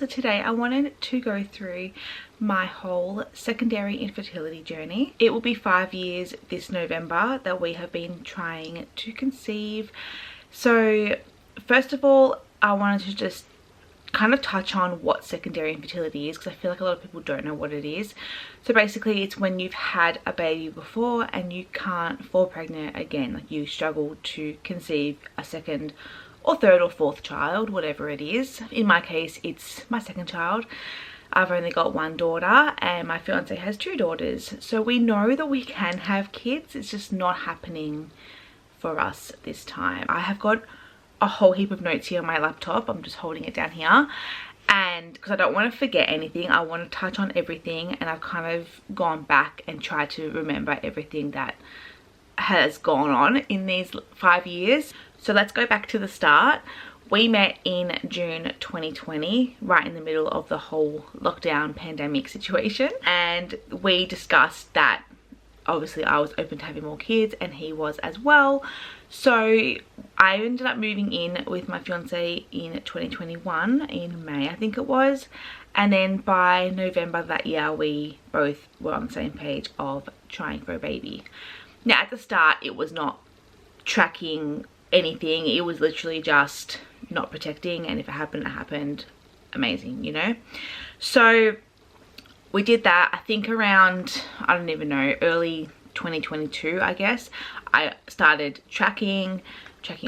So today I wanted to go through my whole secondary infertility journey. It will be 5 years this November that we have been trying to conceive. So first of all, I wanted to just kind of touch on what secondary infertility is, because I feel like a lot of people don't know what it is. So basically it's when you've had a baby before and you can't fall pregnant again, like you struggle to conceive a second or third or fourth child, whatever it is. In my case, it's my second child. I've only got one daughter and my fiance has 2 daughters. So we know that we can have kids, it's just not happening for us this time. I have got a whole heap of notes here on my laptop. I'm just holding it down here. And because I don't want to forget anything, I want to touch on everything. And I've kind of gone back and tried to remember everything that has gone on in these 5 years. So let's go back to the start. We met in June 2020, right in the middle of the whole lockdown pandemic situation. And we discussed that obviously I was open to having more kids and he was as well. So I ended up moving in with my fiance in 2021, in May I think it was. And then by November that year, we both were on the same page of trying for a baby. Now at the start, it was not tracking anything. It was literally just not protecting, and if it happened, it happened. Amazing, you know? So we did that, I think around, I don't even know, early 2022, I guess. I started tracking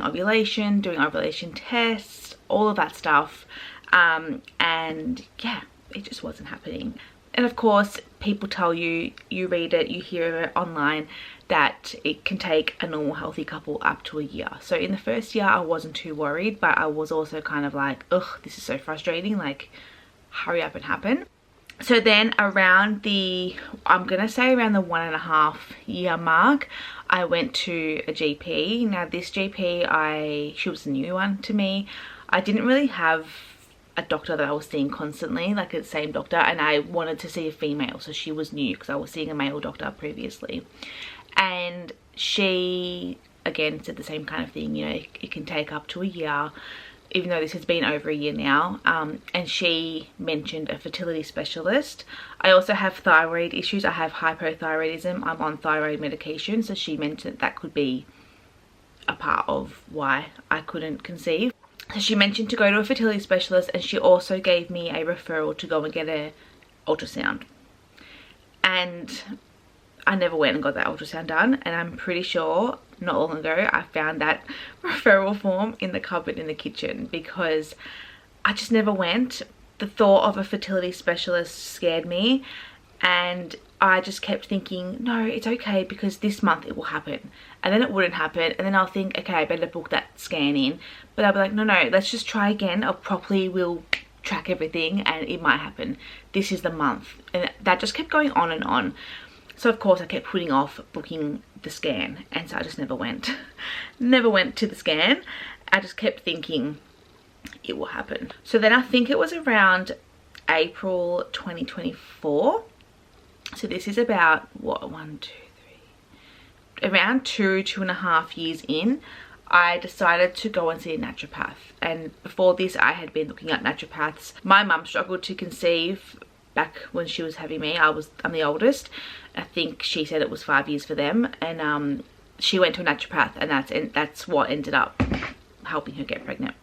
ovulation, doing ovulation tests, all of that stuff. And yeah, it just wasn't happening. And of course, people tell you, you read it, you hear it online, that it can take a normal healthy couple up to a year. So in the first year, I wasn't too worried, but I was also kind of like, ugh, this is so frustrating, like hurry up and happen. So then around the, I'm gonna say around the 1.5 year mark, I went to a GP. Now this GP, she was a new one to me. I didn't really have a doctor that I was seeing constantly, like the same doctor, and I wanted to see a female, so she was new because I was seeing a male doctor previously. And she again said the same kind of thing, you know, it can take up to a year, even though this has been over a year now. And she mentioned a fertility specialist. I also have thyroid issues. I have hypothyroidism. I'm on thyroid medication, so she mentioned that could be a part of why I couldn't conceive. So she mentioned to go to a fertility specialist, and she also gave me a referral to go and get an ultrasound. And I never went and got that ultrasound done, and I'm pretty sure not long ago I found that referral form in the cupboard in the kitchen, because I just never went. The thought of a fertility specialist scared me, and I just kept thinking, no, it's okay because this month it will happen. And then it wouldn't happen, and then I'll think, okay, I better book that scan in. But I'll be like, no, let's just try again. I'll properly will track everything and it might happen. This is the month. And that just kept going on and on. So of course I kept putting off booking the scan, and so I just never went. Never went to the scan. I just kept thinking it will happen. So then I think it was around April 2024. So this is about what, 1, 2, 3, around 2.5 years in, I decided to go and see a naturopath. And before this, I had been looking at naturopaths. My mum struggled to conceive back when she was having me. I'm the oldest. I think she said it was 5 years for them, and she went to a naturopath, and that's what ended up helping her get pregnant.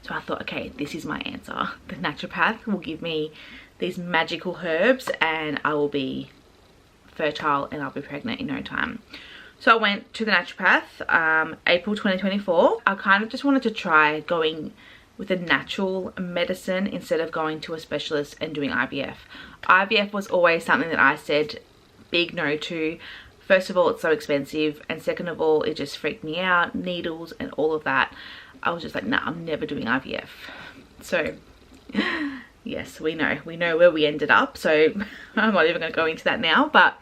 So I thought, okay, this is my answer. The naturopath will give me these magical herbs and I will be fertile and I'll be pregnant in no time. So I went to the naturopath April 2024. I kind of just wanted to try going with a natural medicine instead of going to a specialist and doing IVF. IVF was always something that I said big no to. First of all, it's so expensive, and second of all, it just freaked me out, needles and all of that. I was just like, nah, I'm never doing IVF. So yes, we know where we ended up, so I'm not even going to go into that now, but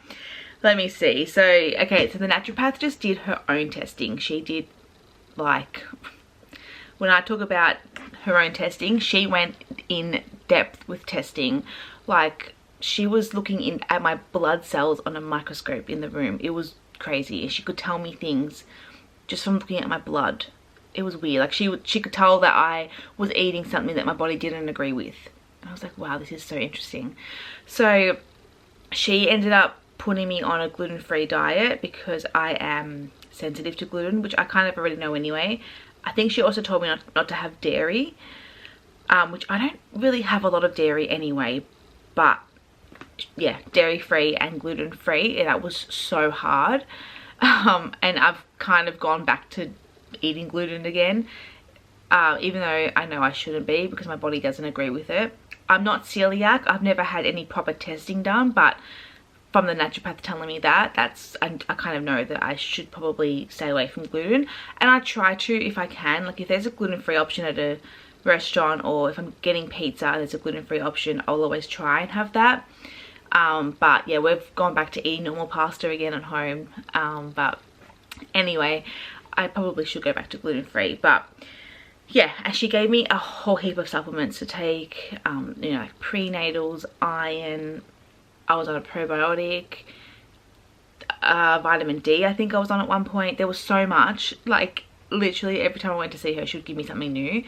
let me see. So okay, so the naturopath just did her own testing. She did, like, when I talk about her own testing, she went in depth with testing. Like, she was looking at my blood cells on a microscope in the room. It was crazy. She could tell me things just from looking at my blood. It was weird. Like, she could tell that I was eating something that my body didn't agree with. And I was like, wow, this is so interesting. So she ended up putting me on a gluten-free diet because I am sensitive to gluten, which I kind of already know anyway. I think she also told me not to have dairy, which I don't really have a lot of dairy anyway, but yeah, dairy-free and gluten-free, and that was so hard. And I've kind of gone back to eating gluten again, even though I know I shouldn't be because my body doesn't agree with it. I'm not celiac. I've never had any proper testing done, but from the naturopath telling me that, I kind of know that I should probably stay away from gluten. And I try to, if I can, like if there's a gluten-free option at a restaurant, or if I'm getting pizza and there's a gluten-free option, I'll always try and have that. But yeah, we've gone back to eating normal pasta again at home. But anyway, I probably should go back to gluten-free. But yeah, and she gave me a whole heap of supplements to take, you know, like prenatals, iron. I was on a probiotic, vitamin D I think I was on at one point. There was so much, like literally every time I went to see her she would give me something new.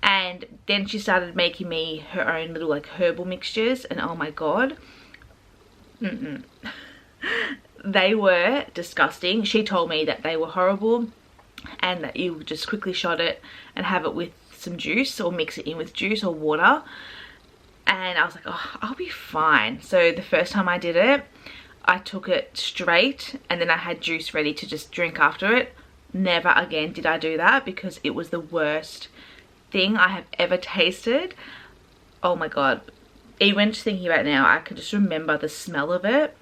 And then she started making me her own little like herbal mixtures, and oh my god, they were disgusting. She told me that they were horrible and that you just quickly shot it and have it with some juice, or mix it in with juice or water. And I was like, oh, I'll be fine. So the first time I did it, I took it straight and then I had juice ready to just drink after it. Never again did I do that because it was the worst thing I have ever tasted. Oh my god. Even just thinking about it now, I can just remember the smell of it.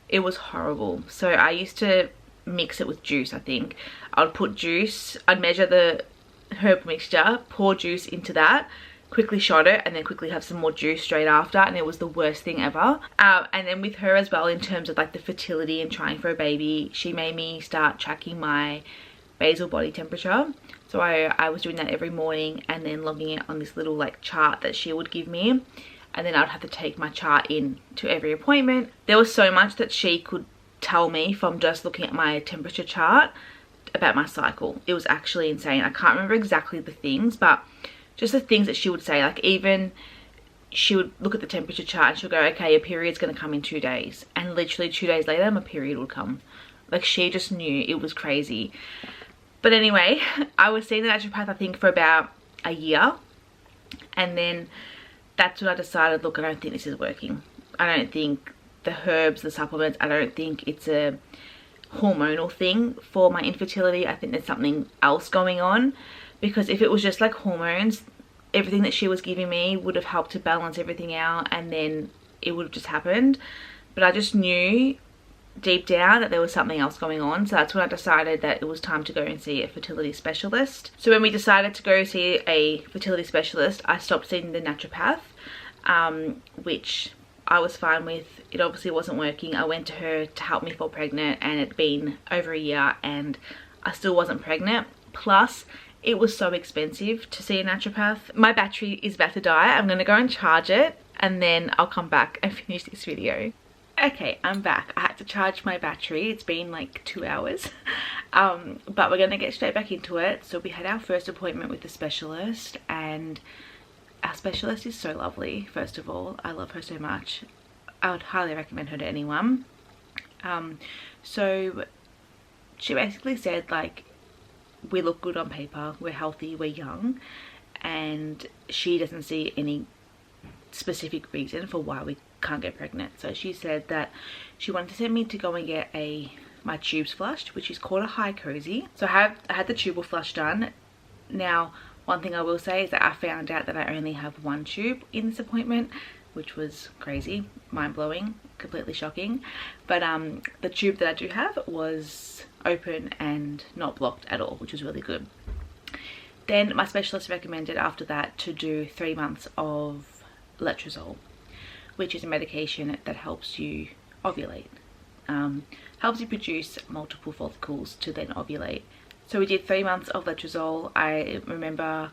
It was horrible. So I used to mix it with juice, I think. I would put juice, I'd measure the herb mixture, pour juice into that, quickly shot it, and then quickly have some more juice straight after, and it was the worst thing ever. And then with her as well, in terms of like the fertility and trying for a baby, she made me start tracking my basal body temperature. So I was doing that every morning and then logging it on this little like chart that she would give me, and then I'd have to take my chart in to every appointment. There was so much that she could tell me from just looking at my temperature chart about my cycle. It was actually insane. I can't remember exactly the things, but just the things that she would say, like even she would look at the temperature chart and she'll go, okay, your period's going to come in 2 days. And literally 2 days later, my period would come. Like she just knew. It was crazy. But anyway, I was seeing the naturopath I think for about a year. And then that's when I decided, look, I don't think this is working. I don't think the herbs, the supplements, I don't think it's a hormonal thing for my infertility. I think there's something else going on. Because if it was just like hormones, everything that she was giving me would have helped to balance everything out, and then it would have just happened. But I just knew deep down that there was something else going on. So that's when I decided that it was time to go and see a fertility specialist. So when we decided to go see a fertility specialist, I stopped seeing the naturopath, which I was fine with. It obviously wasn't working. I went to her to help me fall pregnant, and it'd been over a year and I still wasn't pregnant. Plus, it was so expensive to see a naturopath. My battery is about to die. I'm going to go and charge it and then I'll come back and finish this video. Okay, I'm back. I had to charge my battery. It's been like 2 hours. But we're going to get straight back into it. So we had our first appointment with the specialist, and our specialist is so lovely. First of all, I love her so much. I would highly recommend her to anyone. So she basically said, like, we look good on paper, we're healthy, we're young, and she doesn't see any specific reason for why we can't get pregnant. So she said that she wanted to send me to go and get my tubes flushed, which is called a high cozy. So I had the tubal flush done. Now, one thing I will say is that I found out that I only have one tube in this appointment, which was crazy, mind-blowing, completely shocking. But the tube that I do have was open and not blocked at all, which was really good. Then my specialist recommended after that to do 3 months of Letrozole, which is a medication that helps you ovulate, helps you produce multiple follicles to then ovulate. So we did 3 months of Letrozole. I remember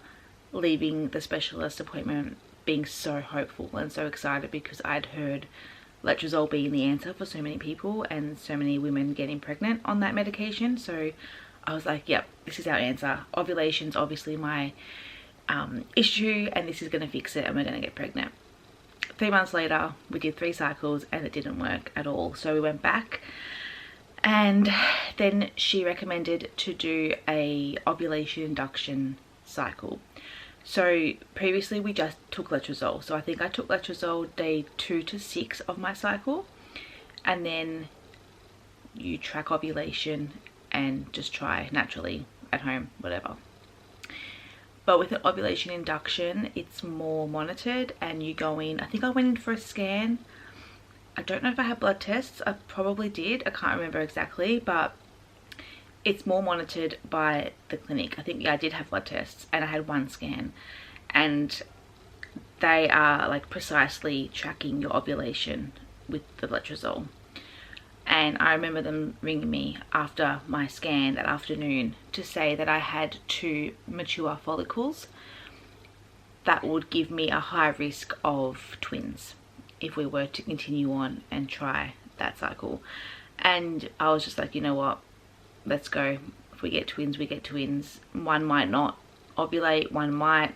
leaving the specialist appointment being so hopeful and so excited because I'd heard Letrozole being the answer for so many people and so many women getting pregnant on that medication. So I was like, yep, this is our answer. Ovulation's obviously my issue and this is going to fix it and we're going to get pregnant. 3 months later, we did 3 cycles and it didn't work at all. So we went back and then she recommended to do a ovulation induction cycle. So previously we just took Letrozole. So I think I took Letrozole day 2 to 6 of my cycle, and then you track ovulation and just try naturally at home, whatever. But with an ovulation induction, it's more monitored and you go in. I think I went in for a scan. I don't know if I had blood tests. I probably did. I can't remember exactly, but it's more monitored by the clinic. I think, yeah, I did have blood tests and I had 1 scan, and they are like precisely tracking your ovulation with the Letrozole. And I remember them ringing me after my scan that afternoon to say that I had 2 mature follicles that would give me a high risk of twins if we were to continue on and try that cycle. And I was just like, you know what, let's go. If we get twins, we get twins. One might not ovulate, one might.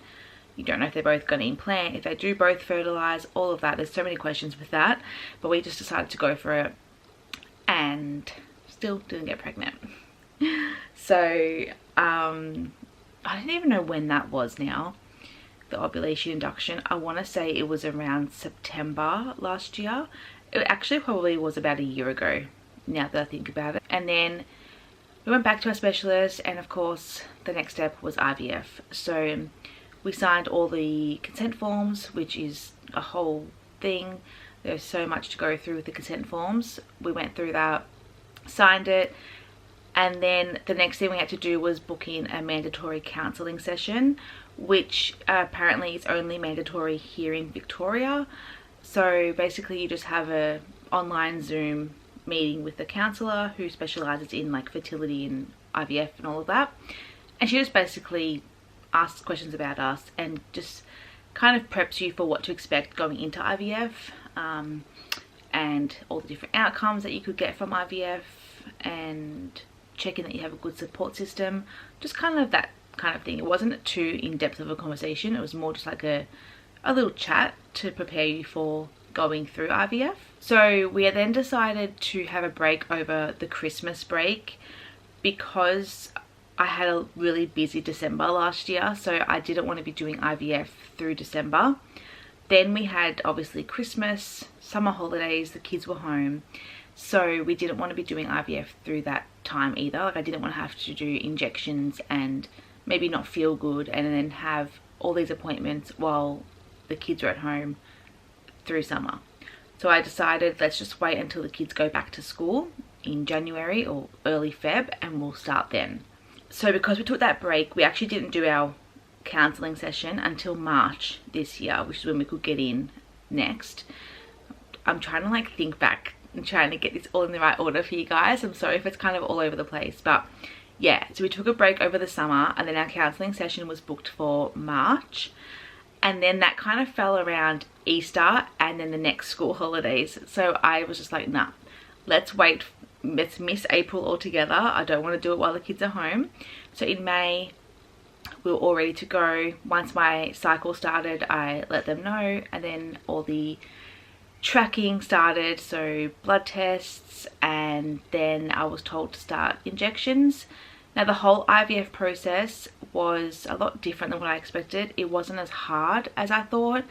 You don't know if they're both going to implant, if they do both fertilize, all of that. There's so many questions with that, but we just decided to go for it and still didn't get pregnant. So I don't even know when that was now, the ovulation induction. I want to say it was around September last year. It actually probably was about a year ago now that I think about it. And then we went back to our specialist, and of course the next step was IVF. So we signed all the consent forms, which is a whole thing. There's so much to go through with the consent forms. We went through that, signed it, and then the next thing we had to do was book in a mandatory counselling session, which apparently is only mandatory here in Victoria. So basically you just have a online Zoom meeting with the counsellor who specialises in like fertility and IVF and all of that, and she just basically asks questions about us and just kind of preps you for what to expect going into IVF, and all the different outcomes that you could get from IVF, and checking that you have a good support system, just kind of that kind of thing. It wasn't too in-depth of a conversation, it was more just like a little chat to prepare you for going through IVF. So we then decided to have a break over the Christmas break because I had a really busy December last year, so I didn't want to be doing IVF through December. Then we had obviously Christmas, summer holidays, the kids were home, so we didn't want to be doing IVF through that time either. Like I didn't want to have to do injections and maybe not feel good and then have all these appointments while the kids are at home through summer. So I decided, let's just wait until the kids go back to school in January or early Feb and we'll start then. So because we took that break, we actually didn't do our counselling session until March this year, which is when we could get in next. I'm trying to like think back and trying to get this all in the right order for you guys. I'm sorry if it's kind of all over the place, but yeah, so we took a break over the summer and then our counselling session was booked for March, and then that kind of fell around Easter and then the next school holidays. So I was just like, nah, let's wait, let's miss April altogether. I don't want to do it while the kids are home. So in May we were all ready to go. Once my cycle started, I let them know, and then all the tracking started, so blood tests, and then I was told to start injections. Now the whole IVF process was a lot different than what I expected. It wasn't as hard as I thought.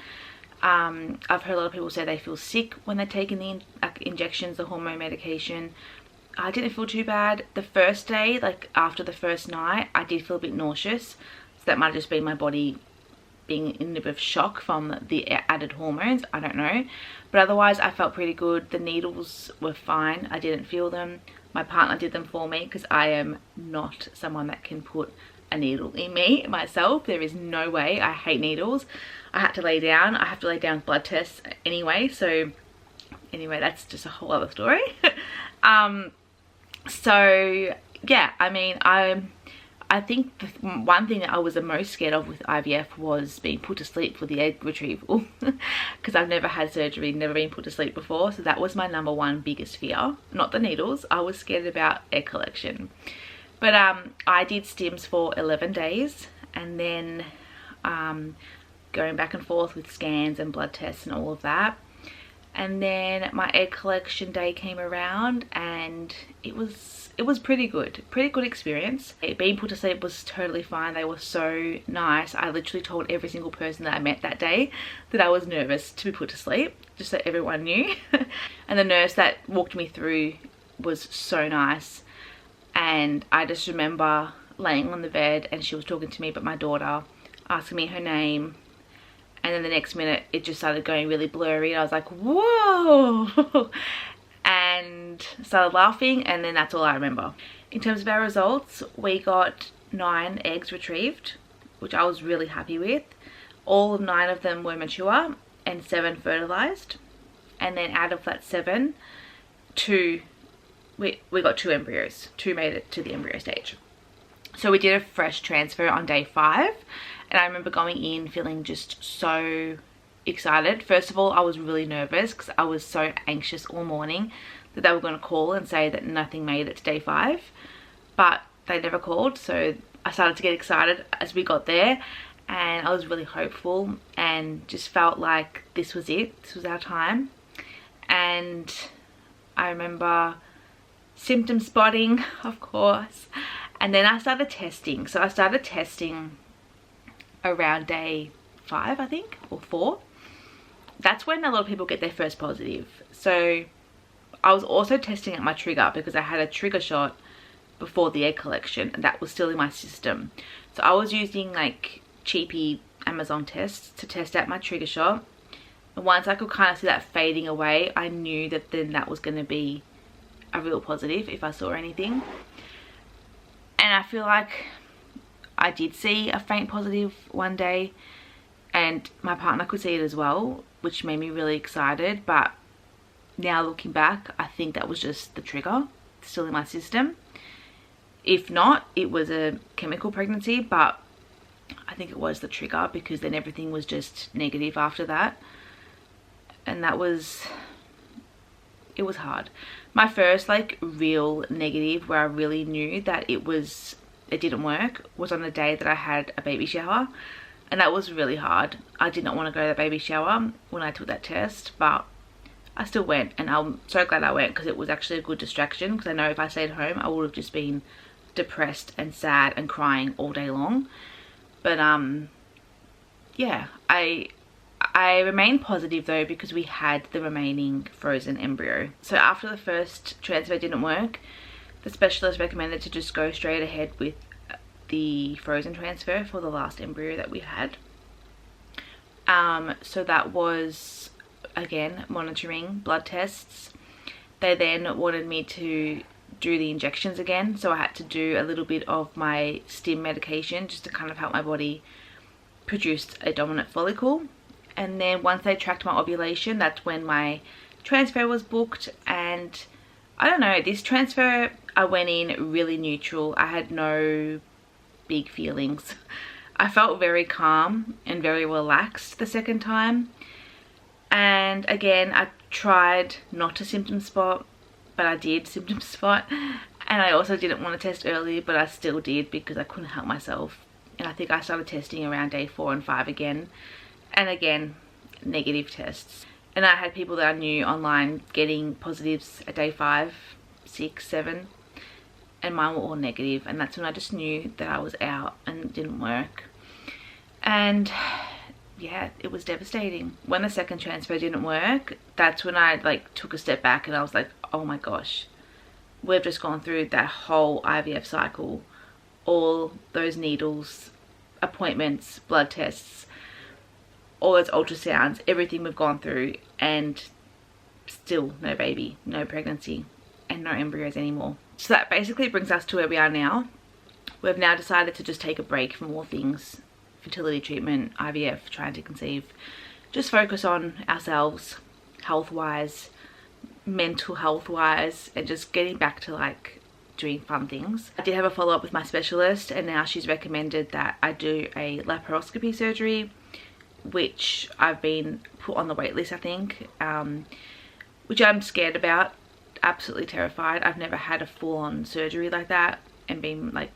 I've heard a lot of people say they feel sick when they're taking the injections, the hormone medication. I didn't feel too bad. The first day, like after the first night, I did feel a bit nauseous. So that might have just been my body being in a bit of shock from the added hormones. I don't know. But otherwise, I felt pretty good. The needles were fine. I didn't feel them. My partner did them for me because I am not someone that can put a needle in me myself. There is no way. I hate needles. I had to lay down. I have to lay down blood tests anyway. So anyway, that's just a whole other story. So yeah, I mean, I think the one thing that I was the most scared of with IVF was being put to sleep for the egg retrieval because I've never had surgery, never been put to sleep before. So that was my number one biggest fear, not the needles. I was scared about egg collection. But I did stims for 11 days, and then going back and forth with scans and blood tests and all of that. And then my egg collection day came around, and it was pretty good experience. Being put to sleep was totally fine. They were so nice. I literally told every single person that I met that day that I was nervous to be put to sleep, just so everyone knew. And the nurse that walked me through was so nice. And I just remember laying on the bed and she was talking to me about my daughter, asking me her name, and then the next minute it just started going really blurry and I was like, whoa, and started laughing, and then that's all I remember. In terms of our results, we got 9 eggs retrieved, which I was really happy with. All 9 of them were mature and 7 fertilized, and then out of that 7, 2 we got 2 embryos. 2 made it to the embryo stage. So we did a fresh transfer on day 5, and I remember going in feeling just so excited. First of all, I was really nervous because I was so anxious all morning that they were going to call and say that nothing made it to day 5, but they never called. So I started to get excited as we got there, and I was really hopeful and just felt like this was it. This was our time. And I remember symptom spotting, of course, and then I started testing. So I started testing around day 5, I think, or 4. That's when a lot of people get their first positive. So I was also testing at my trigger because I had a trigger shot before the egg collection, and that was still in my system. So I was using like cheapy Amazon tests to test out my trigger shot, and once I could kind of see that fading away, I knew that then that was going to be a real positive if I saw anything. And I feel like I did see a faint positive one day, and my partner could see it as well, which made me really excited. But now looking back, I think that was just the trigger still in my system. If not, it was a chemical pregnancy, but I think it was the trigger, because then everything was just negative after that. And that was, it was hard. My first like real negative where I really knew that it didn't work was on the day that I had a baby shower, and that was really hard. I did not want to go to the baby shower when I took that test, but I still went, and I'm so glad I went because it was actually a good distraction, because I know if I stayed home I would have just been depressed and sad and crying all day long. But yeah, I remained positive though, because we had the remaining frozen embryo. So after the first transfer didn't work, the specialist recommended to just go straight ahead with the frozen transfer for the last embryo that we had. So that was, again, monitoring blood tests. They then wanted me to do the injections again, so I had to do a little bit of my stim medication just to kind of help my body produce a dominant follicle. And then once they tracked my ovulation, that's when my transfer was booked. And I don't know, this transfer I went in really neutral. I had no big feelings. I felt very calm and very relaxed the second time. And again, I tried not to symptom spot, but I did symptom spot. And I also didn't want to test early, but I still did because I couldn't help myself. And I think I started testing around day 4 and 5 again. And again, negative tests. And I had people that I knew online getting positives at day 5, 6, 7, and mine were all negative. And that's when I just knew that I was out and it didn't work. And yeah, it was devastating. When the second transfer didn't work, that's when I like took a step back and I was like, oh my gosh, we've just gone through that whole IVF cycle, all those needles, appointments, blood tests, all those ultrasounds, everything we've gone through, and still no baby, no pregnancy, and no embryos anymore. So that basically brings us to where we are now. We've now decided to just take a break from all things fertility treatment, IVF, trying to conceive, just focus on ourselves, health-wise, mental health-wise, and just getting back to like doing fun things. I did have a follow-up with my specialist, and now she's recommended that I do a laparoscopy surgery, which I've been put on the wait list, I think, which I'm scared about, absolutely terrified. I've never had a full-on surgery like that and been like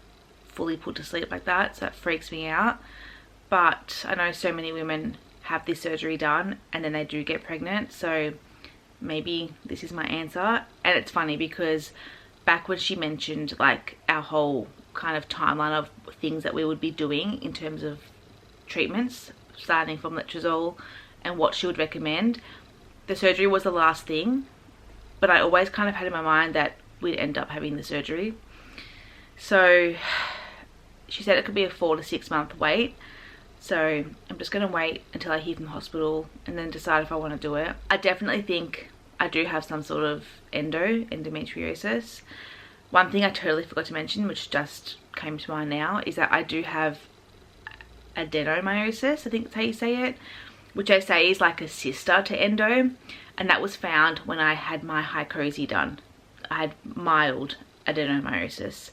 fully put to sleep like that, so that freaks me out. but I know so many women have this surgery done and then they do get pregnant, so maybe this is my answer. And it's funny because back when she mentioned like our whole kind of timeline of things that we would be doing in terms of treatments, starting from Letrozole and what she would recommend, the surgery was the last thing, but I always kind of had in my mind that we'd end up having the surgery. So she said it could be a 4 to 6 month wait. So I'm just going to wait until I hear from the hospital and then decide if I want to do it. I definitely think I do have some sort of endometriosis. One thing I totally forgot to mention, which just came to mind now, is that I do have adenomyosis, I think that's how you say it, which they say is like a sister to endo, and that was found when I had my Enquiries done. I had mild adenomyosis,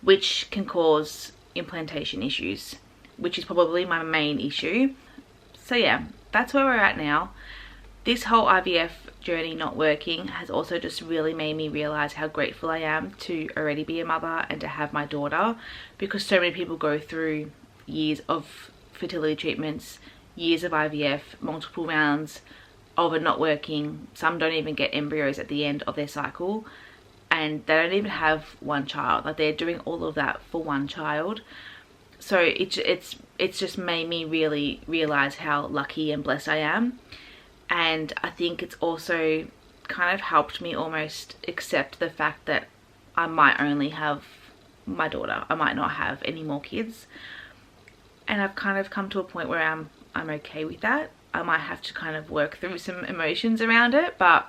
which can cause implantation issues, which is probably my main issue. So yeah, that's where we're at now. This whole IVF journey not working has also just really made me realize how grateful I am to already be a mother and to have my daughter, because so many people go through years of fertility treatments, years of IVF, multiple rounds of it not working. Some don't even get embryos at the end of their cycle, and they don't even have one child. Like, they're doing all of that for one child. So it's just made me really realize how lucky and blessed I am. And I think it's also kind of helped me almost accept the fact that I might only have my daughter. I might not have any more kids. And I've kind of come to a point where I'm okay with that. I might have to kind of work through some emotions around it, but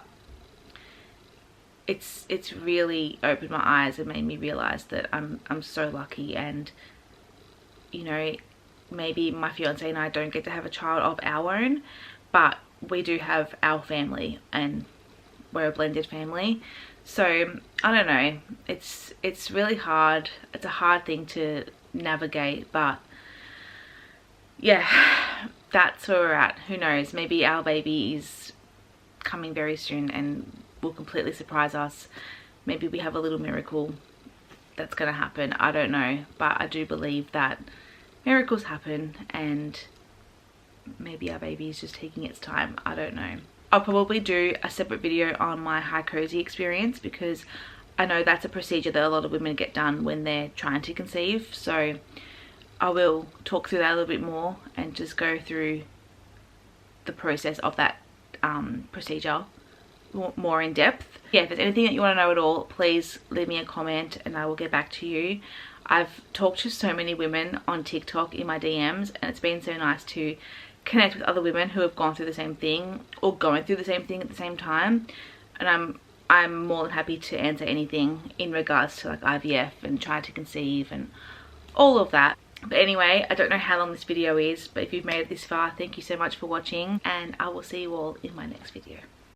it's really opened my eyes and made me realize that I'm so lucky. And you know, maybe my fiance and I don't get to have a child of our own, but we do have our family and we're a blended family. So I don't know, it's really hard. It's a hard thing to navigate, but yeah, that's where we're at. Who knows, maybe our baby is coming very soon and will completely surprise us. Maybe we have a little miracle that's gonna happen. I don't know, but I do believe that miracles happen, and maybe our baby is just taking its time. I don't know. I'll probably do a separate video on my Enquiries experience, because I know that's a procedure that a lot of women get done when they're trying to conceive. So I will talk through that a little bit more and just go through the process of that procedure more in depth. Yeah, if there's anything that you want to know at all, please leave me a comment and I will get back to you. I've talked to so many women on TikTok in my DMs, and it's been so nice to connect with other women who have gone through the same thing or going through the same thing at the same time. And I'm more than happy to answer anything in regards to like IVF and trying to conceive and all of that. But anyway, I don't know how long this video is, but if you've made it this far, thank you so much for watching, and I will see you all in my next video.